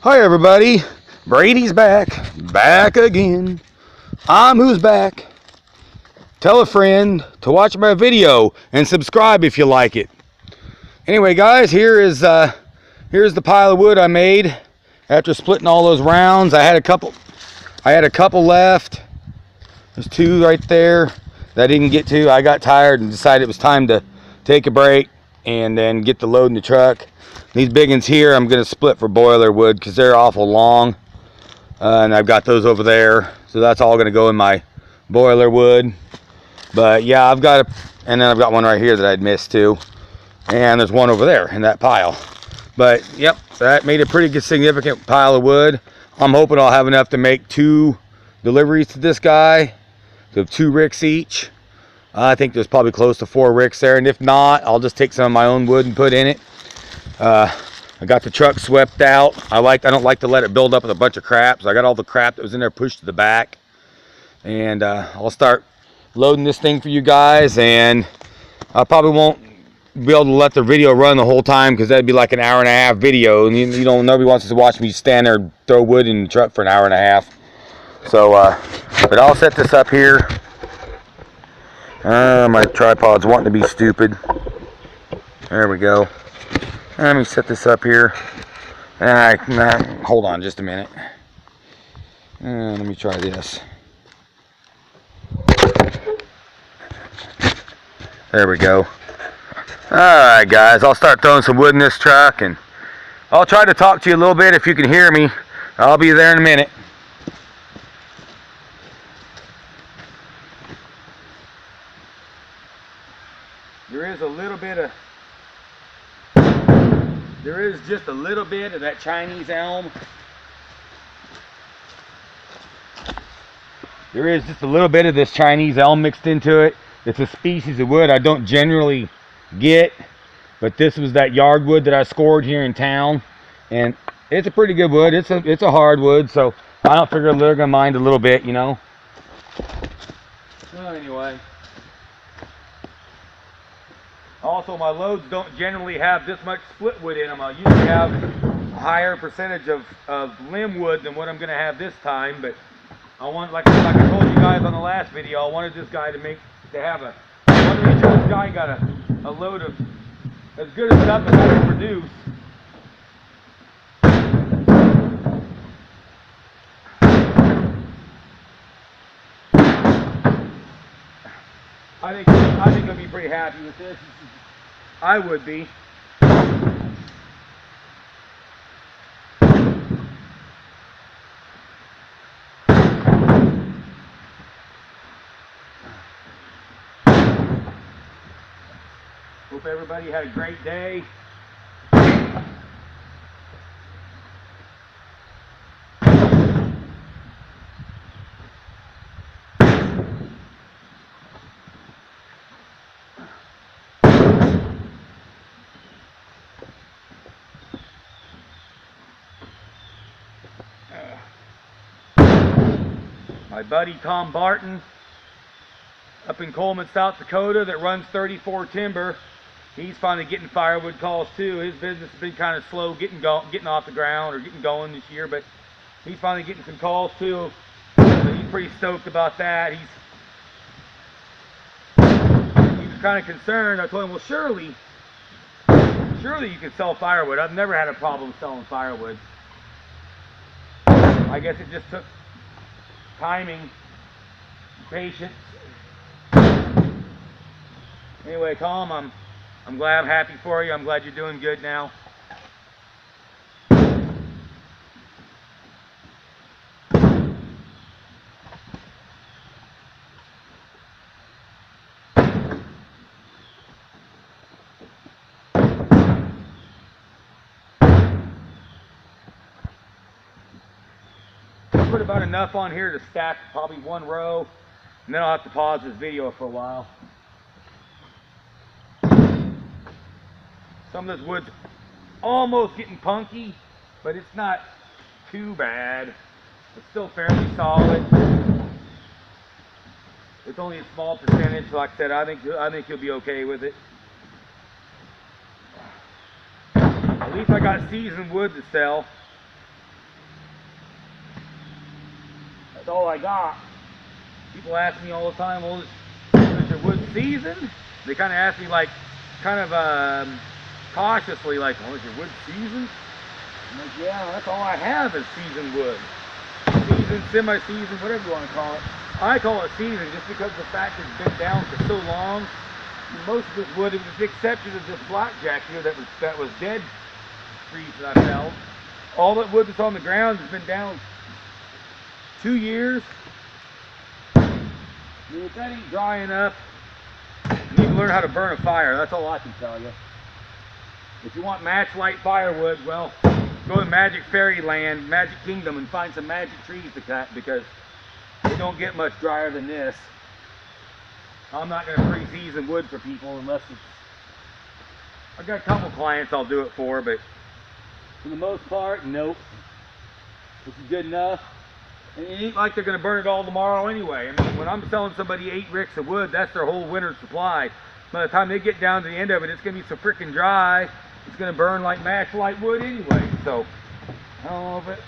Hi everybody, Brady's back again. I'm who's back. Tell a friend to watch my video and subscribe if you like it. Anyway guys, here's the pile of wood I made after splitting all those rounds. I had a couple left. There's two right there that I didn't get to. I got tired and decided it was time to take a break and then get the load in the truck. These big ones here I'm going to split for boiler wood because they're awful long. And I've got those over there, so that's all going to go in my boiler wood. But yeah, and then I've got one right here that I'd missed too, and there's one over there in that pile. But yep, that made a pretty good significant pile of wood. I'm hoping I'll have enough to make 2 deliveries to this guy, so 2 ricks each. I think there's probably close to 4 ricks there, and if not, I'll just take some of my own wood and put in it. I got the truck swept out. I don't like to let it build up with a bunch of crap, so I got all the crap that was in there pushed to the back. And I'll start loading this thing for you guys, and I probably won't be able to let the video run the whole time because that'd be like an hour-and-a-half video, and nobody wants to watch me stand there and throw wood in the truck for an hour and a half. So, but I'll set this up here. My tripod's wanting to be stupid. There we go. Let me set this up here. Hold on just a minute. Let me try this. There we go. Alright guys, I'll start throwing some wood in this truck, and I'll try to talk to you a little bit if you can hear me. I'll be there in a minute. There is just a little bit of that Chinese elm. There is just a little bit of this Chinese elm mixed into it. It's a species of wood I don't generally get, but this was that yard wood that I scored here in town, and it's a pretty good wood. It's a hardwood, so I don't figure they're gonna mind a little bit, you know. So anyway. Also, my loads don't generally have this much split wood in them. I usually have a higher percentage of limb wood than what I'm going to have this time. But I want, like I told you guys on the last video, I wanted this guy I wanted to make sure this guy got a load of as good as stuff as I can produce. I think he'll be pretty happy with this. I would be. Hope everybody had a great day. My buddy Tom Barton up in Coleman, South Dakota, that runs 34 Timber, he's finally getting firewood calls too. His business has been kind of slow getting off the ground or getting going this year, but he's finally getting some calls too. So he's pretty stoked about that. He was kind of concerned. I told him, well, surely you can sell firewood. I've never had a problem selling firewood. I guess it just took timing, patience. Anyway, Tom, I'm glad, I'm happy for you. I'm glad you're doing good now. Put about enough on here to stack probably 1 row, and then I'll have to pause this video for a while. Some of this wood's almost getting punky, but it's not too bad. It's still fairly solid. It's only a small percentage. Like I said, I think you'll be okay with it. At least I got seasoned wood to sell. That's all I got. People ask me all the time, well, is your wood seasoned? They kind of ask me like, kind of cautiously, like, well, is your wood seasoned? I'm like, yeah, that's all I have is seasoned wood. Seasoned, semi-seasoned, whatever you want to call it. I call it seasoned just because the fact it's been down for so long. Most of this wood, with the exception of this blackjack here that was dead trees that I felled, all that wood that's on the ground has been down 2 years. I mean, if that ain't drying up, you need to learn how to burn a fire. That's all I can tell you. If you want matchlight firewood, well, go to Magic Fairyland, Magic Kingdom, and find some magic trees to cut, because they don't get much drier than this. I'm not going to pre-season wood for people unless it's... I've got a couple clients I'll do it for, but for the most part, nope. This is good enough. And it ain't like they're going to burn it all tomorrow anyway. I mean, when I'm selling somebody 8 ricks of wood, that's their whole winter supply. By the time they get down to the end of it, it's going to be so freaking dry, it's going to burn like matchlight wood anyway. So, I don't know if it...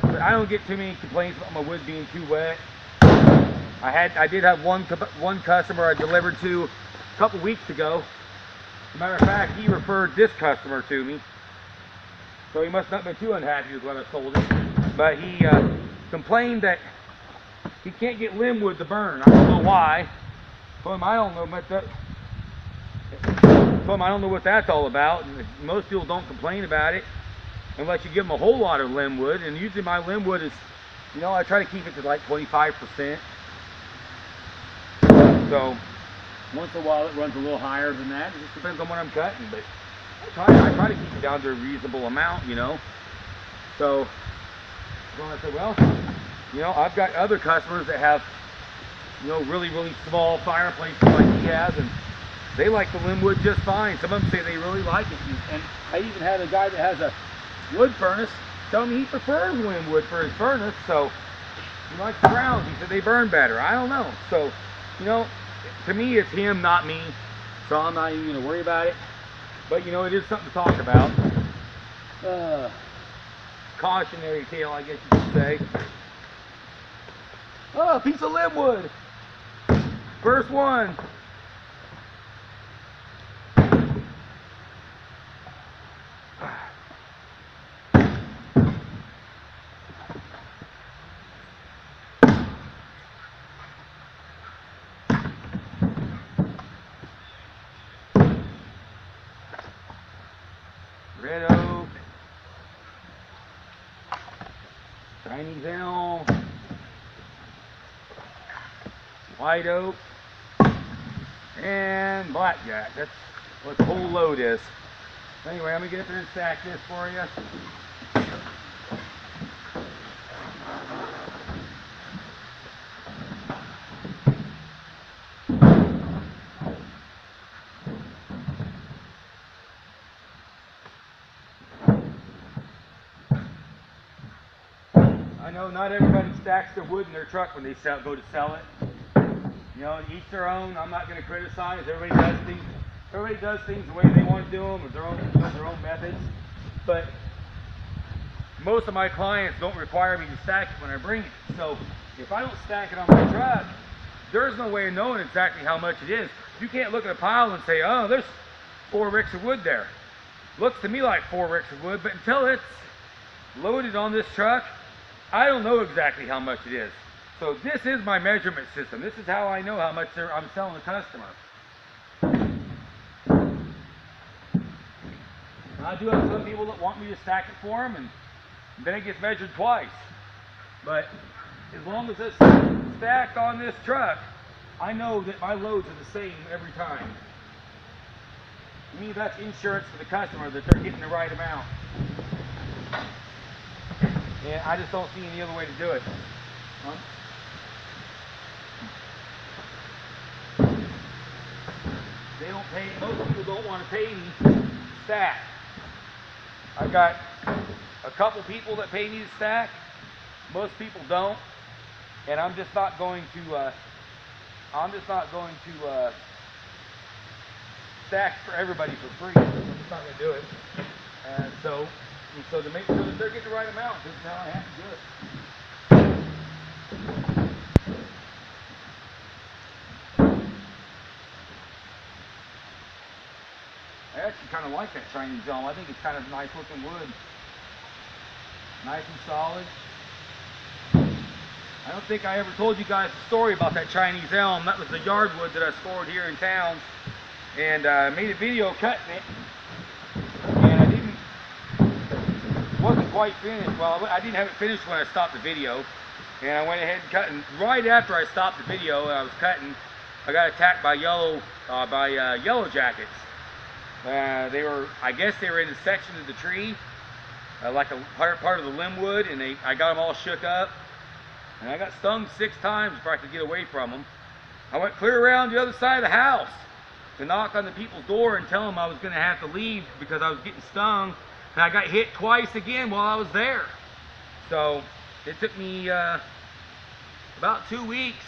But I don't get too many complaints about my wood being too wet. I did have one customer I delivered to a couple weeks ago. As a matter of fact, he referred this customer to me. So he must not have been too unhappy with what I told him. But he complained that he can't get limb wood to burn. I don't know why. Told him I don't know, but told him I don't know what that's all about. And most people don't complain about it unless you give them a whole lot of limb wood. And usually my limb wood is, you know, I try to keep it to like 25%. So once in a while it runs a little higher than that. It just depends on what I'm cutting, but I try to keep it down to a reasonable amount, you know. So I said, well, you know, I've got other customers that have, you know, really, really small fireplaces like he has, and they like the limb wood just fine. Some of them say they really like it. And I even had a guy that has a wood furnace tell me he prefers limb wood for his furnace, so he likes the browns. He said they burn better. I don't know. So, you know, to me it's him, not me, so I'm not even going to worry about it. But, you know, it is something to talk about. Cautionary tale, I guess you could say. Oh, a piece of limb wood. First one. Red oak, Chinese elm, white oak, and blackjack. That's what the whole load is. Anyway, I'm gonna get up there and stack this for you. I know not everybody stacks their wood in their truck when they go to sell it. You know, each their own. I'm not going to criticize. Everybody does things the way they want to do them, with their own methods. But most of my clients don't require me to stack it when I bring it. So if I don't stack it on my truck, there's no way of knowing exactly how much it is. You can't look at a pile and say, oh, there's 4 ricks of wood there. Looks to me like 4 ricks of wood, but until it's loaded on this truck, I don't know exactly how much it is. So this is my measurement system. This is how I know how much I'm selling the customer. I do have some people that want me to stack it for them, and then it gets measured twice. But as long as it's stacked on this truck, I know that my loads are the same every time. To me, that's insurance for the customer that they're getting the right amount. Yeah, I just don't see any other way to do it. They don't pay, most people don't want to pay me to stack. I've got a couple people that pay me to stack. Most people don't. And I'm just not going to stack for everybody for free. I'm just not going to do it. And so to make sure that they're getting the right amount, this is how I have to do it. of like that Chinese elm. I think it's kind of nice looking wood. Nice and solid. I don't think I ever told you guys the story about that Chinese elm. That was the yard wood that I scored here in town. And I made a video cutting it. And wasn't quite finished. Well, I didn't have it finished when I stopped the video. And I went ahead and cut. And right after I stopped the video and I was cutting, I got attacked by yellow jackets. I guess they were in a section of the tree, like a part of the limb wood, and I got them all shook up. And I got stung 6 times before I could get away from them. I went clear around the other side of the house to knock on the people's door and tell them I was going to have to leave because I was getting stung. And I got hit twice again while I was there. So it took me about 2 weeks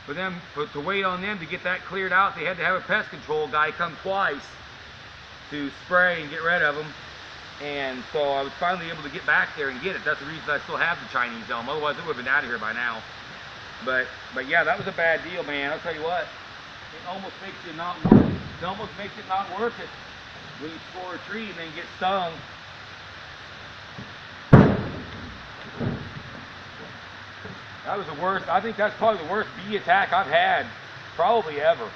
for them to wait on them to get that cleared out. They had to have a pest control guy come twice to spray and get rid of them. And so I was finally able to get back there and get it. That's the reason I still have the Chinese elm. Otherwise, it would have been out of here by now. But yeah, that was a bad deal, man. I'll tell you what, it almost makes it not worth it. It almost makes it not worth it when you score a tree and then get stung. That was the worst. I think that's probably the worst bee attack I've had, probably ever.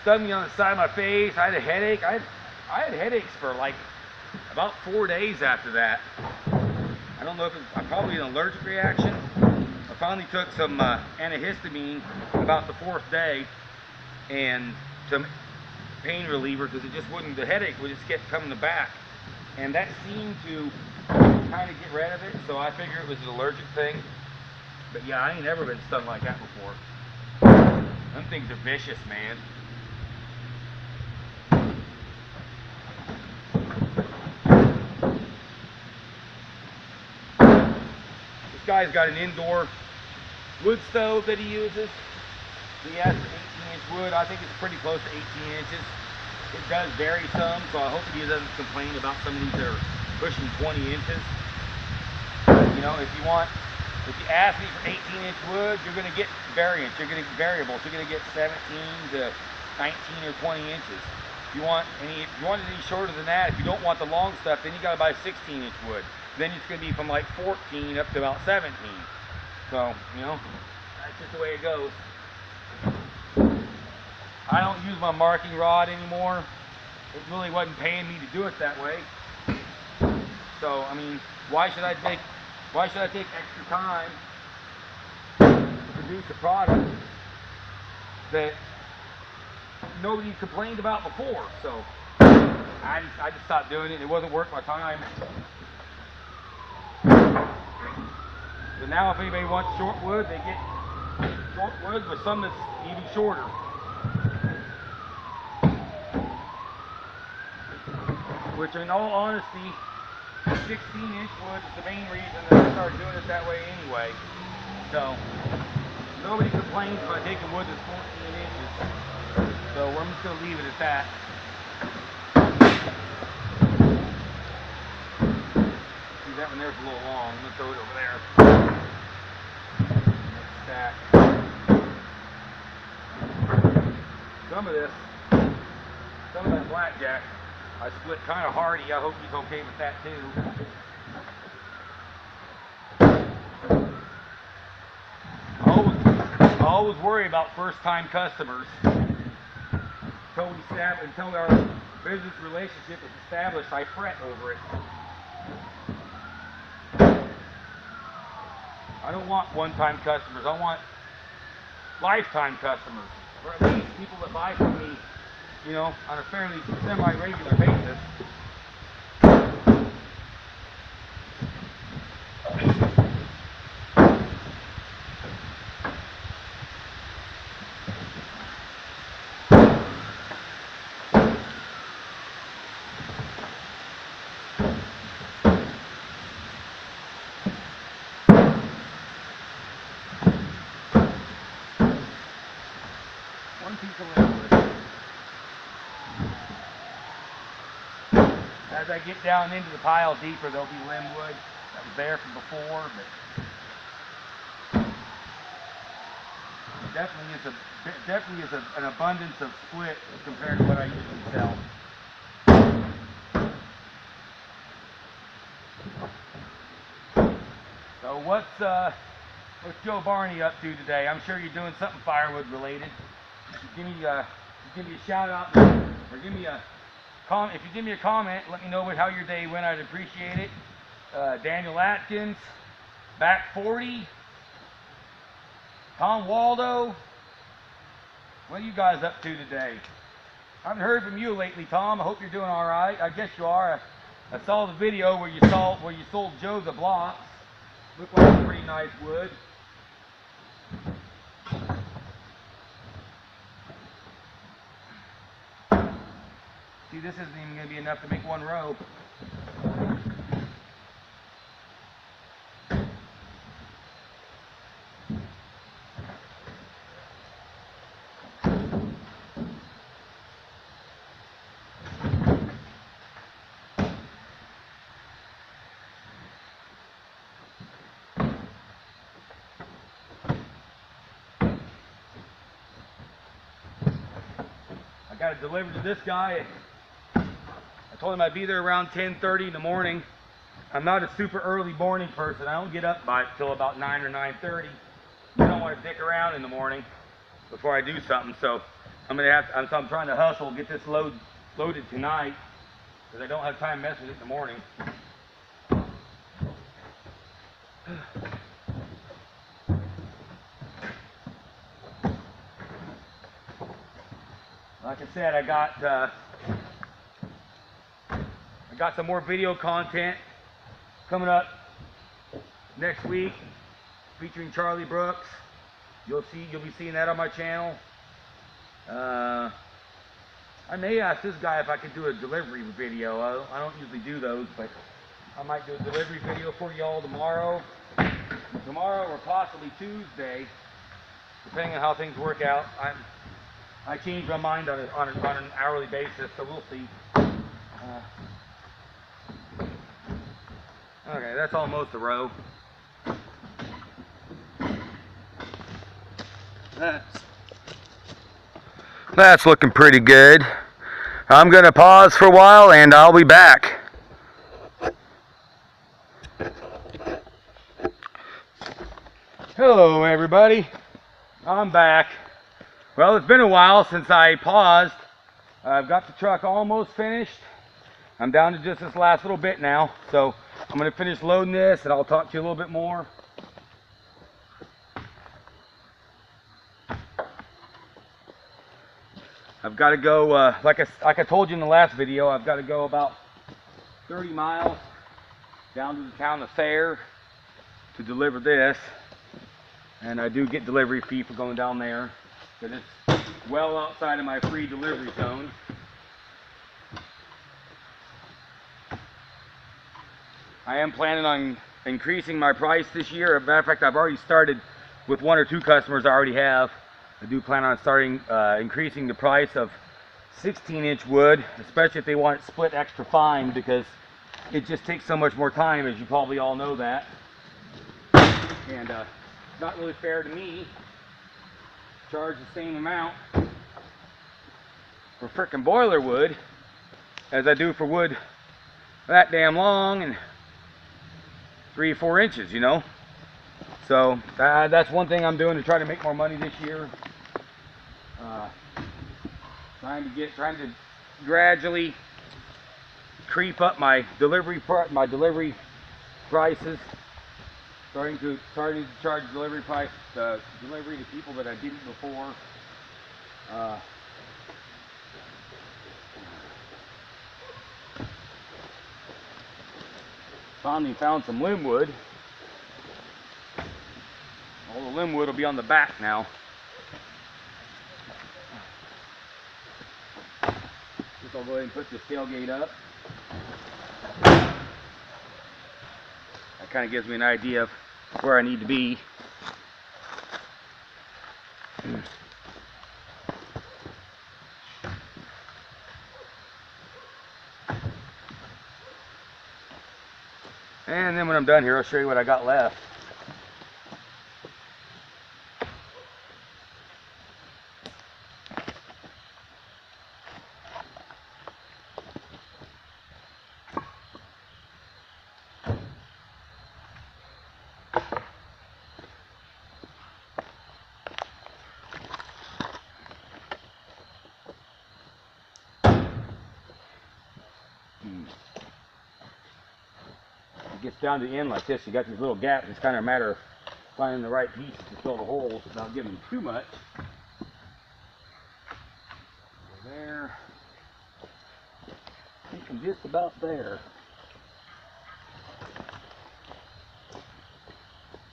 Stung me on the side of my face. I had a headache. I had headaches for like about 4 days after that. I don't know if it's probably an allergic reaction. I finally took some antihistamine about the 4th day and some pain reliever because it just wouldn't, the headache would just kept coming back. And that seemed to kind of get rid of it, so I figured it was an allergic thing. But yeah, I ain't never been stung like that before. Them things are vicious, man. This guy's got an indoor wood stove that he uses. He has 18-inch wood. I think it's pretty close to 18 inches. It does vary some, so I hope he doesn't complain about some of these that are pushing 20 inches. You know, if you ask me for 18-inch wood, you're going to get variants. You're going to get variables. You're going to get 17 to 19 or 20 inches. If you want any shorter than that, if you don't want the long stuff, then you got to buy 16-inch wood. Then it's going to be from like 14 up to about 17. So, you know, that's just the way it goes. I don't use my marking rod anymore. It really wasn't paying me to do it that way. So, I mean, why should I take extra time to produce a product that nobody complained about before? So I just stopped doing it. It wasn't worth my time. But now if anybody wants short wood, they get short wood with some that's even shorter. Which, in all honesty, 16-inch wood is the main reason that I started doing it that way anyway. So nobody complains about taking wood that's 14 inches. So I'm just going to leave it at that. See, that one there's a little long. I'm going to throw it over there. Next stack. Some of that blackjack, I split kind of hardy. I hope he's okay with that too. I always worry about first-time customers until our business relationship is established. I fret over it. I don't want one-time customers. I want lifetime customers, or at least people that buy from me, you know, on a fairly semi-regular basis. One piece of limb. As I get down into the pile deeper, there'll be limb wood that was there from before, but it definitely is an abundance of split compared to what I usually sell. So what's Joe Barney up to today? I'm sure you're doing something firewood related. Give me a shout out, or give me a comment. If you give me a comment, let me know how your day went. I'd appreciate it. Daniel Atkins, Back 40, Tom Waldo. What are you guys up to today? I haven't heard from you lately, Tom. I hope you're doing all right. I guess you are. I saw the video where you sold Joe the blocks. Looked like a pretty nice wood. See, this isn't even going to be enough to make one row. I got it delivered to this guy. I told him I'd be there around 10:30 in the morning. I'm not a super early morning person. I don't get up till about 9 or 9:30. I don't want to dick around in the morning before I do something. So I'm trying to hustle, get this loaded tonight, because I don't have time to mess with it in the morning. Like I said, I got some more video content coming up next week featuring Charlie Brooks. You'll be seeing that on my channel. I may ask this guy if I could do a delivery video. I don't usually do those, but I might do a delivery video for y'all tomorrow or possibly Tuesday, depending on how things work out. I change my mind on an hourly basis, so we'll see. Okay, that's almost a row. That's looking pretty good. I'm going to pause for a while and I'll be back. Hello everybody, I'm back. Well, it's been a while since I paused. I've got the truck almost finished. I'm down to just this last little bit now, so I'm going to finish loading this and I'll talk to you a little bit more. I've got to go, like I told you in the last video, I've got to go about 30 miles down to the town of Fair to deliver this. And I do get delivery fee for going down there, because it's well outside of my free delivery zone. I am planning on increasing my price this year. As a matter of fact, I've already started with 1 or 2 customers I already have. I do plan on starting increasing the price of 16-inch wood, especially if they want it split extra fine, because it just takes so much more time, as you probably all know that. And it's not really fair to me to charge the same amount for frickin' boiler wood as I do for wood that damn long and 3 or 4 inches, you know. So that's one thing I'm doing to try to make more money this year. Trying to gradually creep up my delivery prices. Starting to charge delivery to people that I didn't before. Finally found some limb wood. All the limb wood will be on the back now. Just I'll go ahead and put this tailgate up. That kind of gives me an idea of where I need to be. And then when I'm done here, I'll show you what I got left. it gets down to the end like this, you got these little gaps. It's kind of a matter of finding the right pieces to fill the holes without giving them too much. Go there. I think I'm just about there.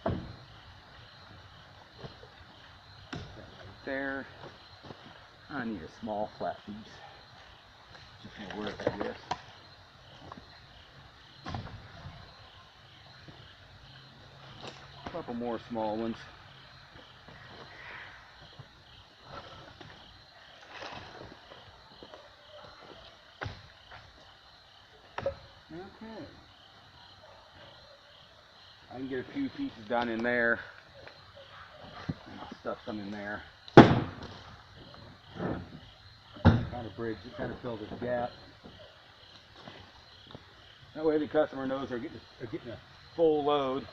Right there. I need a small flat piece. Just gonna work, I guess. A couple more small ones. Okay. I can get a few pieces down in there. And I'll stuff some in there. Kind of bridge it, kind of fill this gap. That way the customer knows they're getting a full load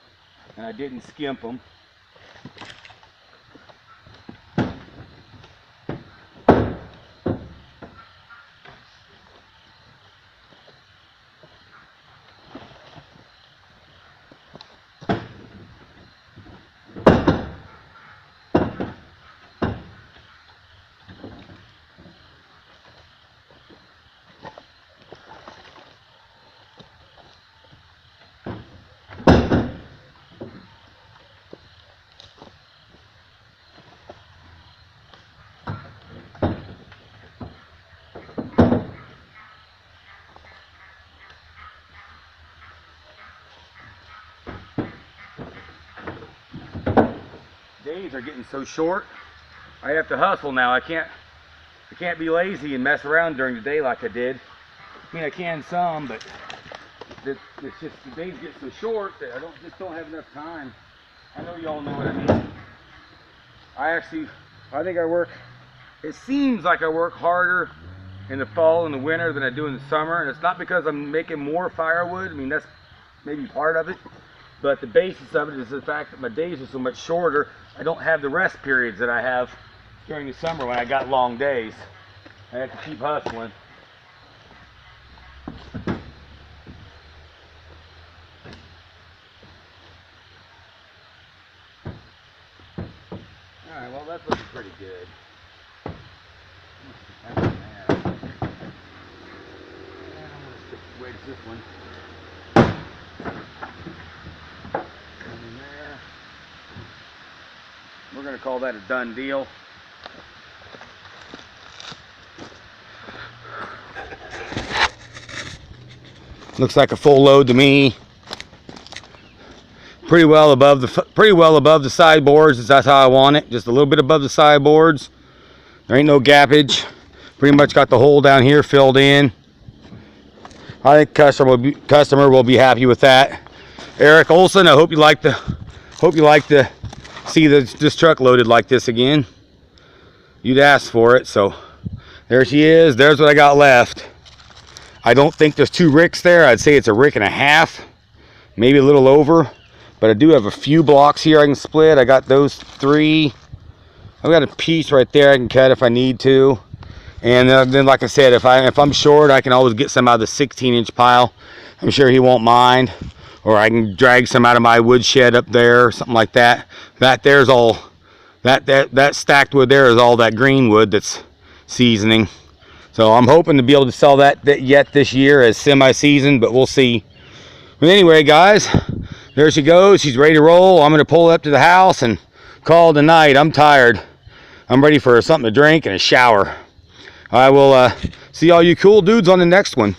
and I didn't skimp them. Days are getting so short. I have to hustle now. I can't be lazy and mess around during the day like I did. I mean, I can some, but it's just the days get so short that I just don't have enough time. I know y'all know what I mean. I think I work. It seems like I work harder in the fall and the winter than I do in the summer, and it's not because I'm making more firewood. I mean, that's maybe part of it. But the basis of it is the fact that my days are so much shorter. I don't have the rest periods that I have during the summer when I got long days. I have to keep hustling. Alright, well that's looking pretty good. I'm going to wait this one. We're going to call that a done deal. Looks like a full load to me. Pretty well above the sideboards. That's how I want it. Just a little bit above the sideboards. There ain't no gappage. Pretty much got the hole down here filled in. I think customer will be happy with that. Eric Olson, I hope you like to see this truck loaded like this again. You'd asked for it, so there she is. There's what I got left. I don't think there's 2 ricks there. I'd say it's a rick and a half, maybe a little over, but I do have a few blocks here I can split. I got those 3. I've got a piece right there I can cut if I need to. And then, like I said, if I'm short, I can always get some out of the 16-inch pile. I'm sure he won't mind. Or I can drag some out of my wood shed up there, or something like that. There's all that stacked wood there is all that green wood that's seasoning. So I'm hoping to be able to sell that yet this year as semi-seasoned, but we'll see. But anyway, guys, there she goes. She's ready to roll. I'm going to pull up to the house and call it a night. I'm tired. I'm ready for something to drink and a shower. I will see all you cool dudes on the next one.